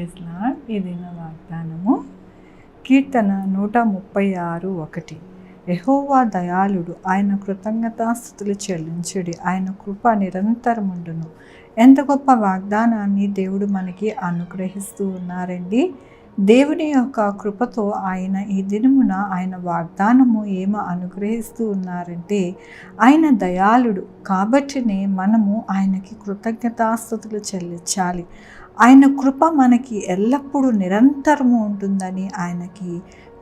Praise lord. ఈ దిన వాగ్దానము కీర్తన 136:1. యెహోవా దయాళుడు, ఆయన కృతజ్ఞతాస్తుతులు చెల్లించుడి, ఆయన కృప నిరంతరముండును. ఎంత గొప్ప వాగ్దానాన్ని దేవుడు మనకి అనుగ్రహిస్తూ ఉన్నారండి. దేవుని యొక్క కృపతో ఆయన ఈ దినమున ఆయన వాగ్దానము ఏమో అనుగ్రహిస్తూ ఉన్నారంటే, ఆయన దయాళుడు కాబట్టినే మనము ఆయనకి కృతజ్ఞతాస్తుతులు చెల్లించాలి. ఆయన కృప మనకి ఎల్లప్పుడూ నిరంతరము ఉంటుందని ఆయనకి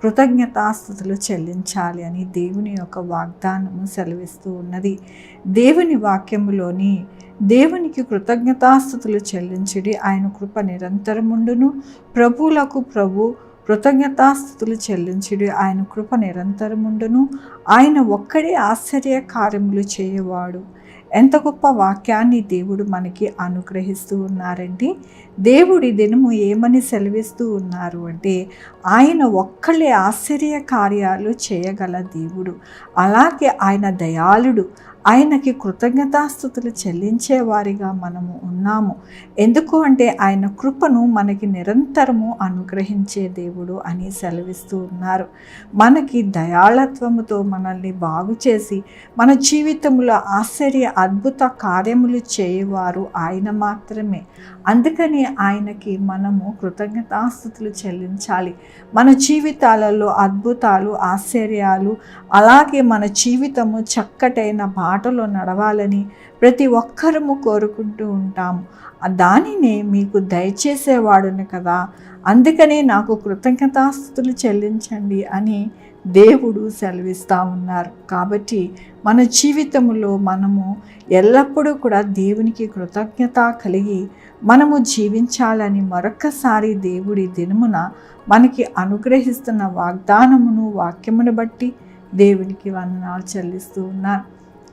కృతజ్ఞతాస్తుతులు చెల్లించాలి అని దేవుని యొక్క వాగ్దానము సెలవిస్తూ ఉన్నది. దేవుని వాక్యములోని దేవునికి కృతజ్ఞతాస్తుతులు చెల్లించుడి, ఆయన కృప నిరంతరముండును. ప్రభువులకు ప్రభు కృతజ్ఞతాస్తుతులు చెల్లించుడి, ఆయన కృప నిరంతరముండును. ఆయన ఒక్కడే ఆశ్చర్య కార్యములు చేయవాడు. ఎంత గొప్ప వాక్యాన్ని దేవుడు మనకి అనుగ్రహిస్తూ ఉన్నారండి. దేవుడి దినము ఏమని సెలవిస్తూ ఉన్నారు అంటే, ఆయన ఒక్కళ్ళే ఆశ్చర్య కార్యాలు చేయగల దేవుడు. అలాగే ఆయన దయాళుడు, ఆయనకి కృతజ్ఞతాస్తుతులు చెల్లించే వారిగా మనము ఉన్నాము. ఎందుకు అంటే ఆయన కృపను మనకి నిరంతరము అనుగ్రహించే దేవుడు అని సెలవిస్తూ ఉన్నారు. మనకి దయాళత్వముతో మనల్ని బాగు చేసి మన జీవితంలో ఆశ్చర్య అద్భుత కార్యములు చేయవారు ఆయన మాత్రమే. అందుకని ఆయనకి మనము కృతజ్ఞతాస్తుతులు చెల్లించాలి. మన జీవితాలలో అద్భుతాలు, ఆశ్చర్యాలు, అలాగే మన జీవితము చక్కటైన బాటలో నడవాలని ప్రతి ఒక్కరము కోరుకుంటూ ఉంటాము. దానినే మీకు దయచేసేవాడును కదా, అందుకనే నాకు కృతజ్ఞతాస్తుతులు చెల్లించండి అని దేవుడు సెలవిస్తూ ఉన్నారు. కాబట్టి మన జీవితంలో మనము ఎల్లప్పుడూ కూడా దేవునికి కృతజ్ఞత కలిగి మనము జీవించాలని మరొక్కసారి దేవుడి దినమున మనకి అనుగ్రహిస్తున్న వాగ్దానమును, వాక్యమును బట్టి దేవునికి వందనాలు చెల్లిస్తూ ఉన్నారు.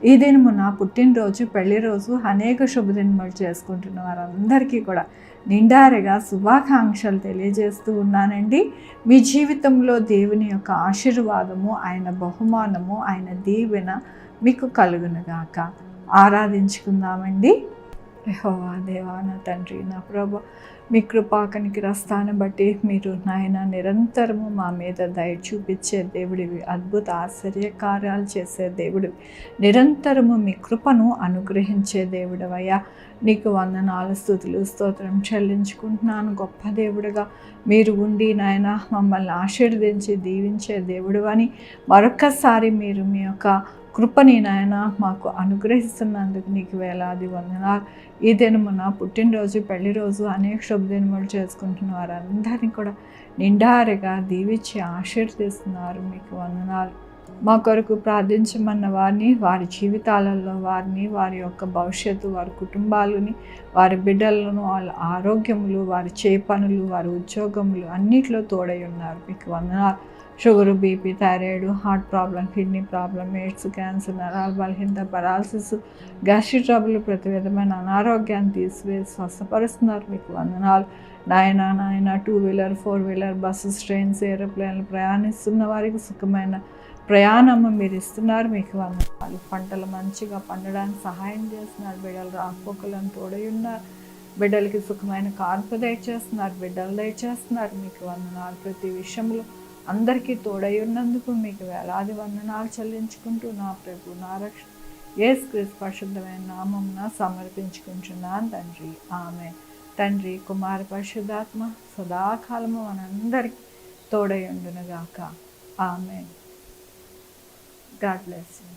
ఈ దినమున పుట్టినరోజు, పెళ్లి రోజు, అనేక శుభదినములు చేసుకుంటున్న వారందరికీ కూడా నిండారుగా శుభాకాంక్షలు తెలియజేస్తూ ఉన్నానండి. మీ జీవితంలో దేవుని యొక్క ఆశీర్వాదము, ఆయన బహుమానము, ఆయన దీవెన మీకు కలుగునుగాక. ఆరాధించుకుందామండి. యెహోవా దేవా, నా తండ్రి, నా ప్రభు, మీ కృపా కనికరస్తాన్ని బట్టి మీరు నాయన నిరంతరము మా మీద దయ చూపించే దేవుడివి, అద్భుత ఆశ్చర్య కార్యాలు చేసే దేవుడివి, నిరంతరము మీ కృపను అనుగ్రహించే దేవుడవయ్యా. నీకు వందనాలు, స్తుతులు, స్తోత్రం చెల్లించుకుంటున్నాను. గొప్ప దేవుడుగా మీరు ఉండి నాయన మమ్మల్ని ఆశీర్వదించి దీవించే దేవుడు అని మరొక్కసారి మీరు మీ యొక్క కృపని నాయన మాకు అనుగ్రహిస్తున్నందుకు నీకు వేలాది వందనాలు. ఈ దినమున పుట్టినరోజు, పెళ్లి రోజు, అనేక శుభదినములు చేసుకుంటున్న వారందరినీ కూడా నిండారుగా దీవించి ఆశీర్వదిస్తున్నారు. మీకు వందనాలు. మా కొరకు ప్రార్థించమన్న వారిని, వారి జీవితాలలో వారిని, వారి యొక్క భవిష్యత్తు, వారి కుటుంబాలని, వారి బిడ్డలను, వాళ్ళ ఆరోగ్యములు, వారి పనులు, వారి ఉద్యోగములు అన్నిట్లో తోడై ఉన్నారు. మీకు వందనాలు. Sugar, BP, thyroid, heart problem, kidney problem, AIDS, cancer, నరాల బలహీనత, పరాలసిస్, గ్యాస్ట్రిక్ ట్రబుల్, ప్రతి విధమైన అనారోగ్యాన్ని తీసివేసి స్వస్థపరుస్తున్నారు. మీకు వందనాలు నాయన. 2 వీలర్, 4 వీలర్, బస్సెస్, ట్రైన్స్, ఏరోప్లేన్లు ప్రయాణిస్తున్న వారికి సుఖమైన ప్రయాణము మీరు ఇస్తున్నారు. మీకు వందనాలు. పంటలు మంచిగా పండడానికి సహాయం చేస్తున్నారు. బిడ్డలు రాకపోకలను తోడై ఉన్నారు. బిడ్డలకి సుఖమైన కార్పు దయచేస్తున్నారు. బిడ్డలు దయచేస్తున్నారు. మీకు వందనాలు. ప్రతి విషయంలో అందరికీ తోడై ఉన్నందుకు మీకు వేలాది వందనాలు చెల్లించుకుంటూ నా ప్రభు, నా రక్షణ యేసుక్రీస్తు పరిశుద్ధమైన నామమున సమర్పించుకుంటున్నాను తండ్రి. ఆమేన్. తండ్రి, కుమార, పరిశుద్ధాత్మ సదాకాలము మనందరికీ తోడై ఉండునుగాక. ఆమేన్. God bless you.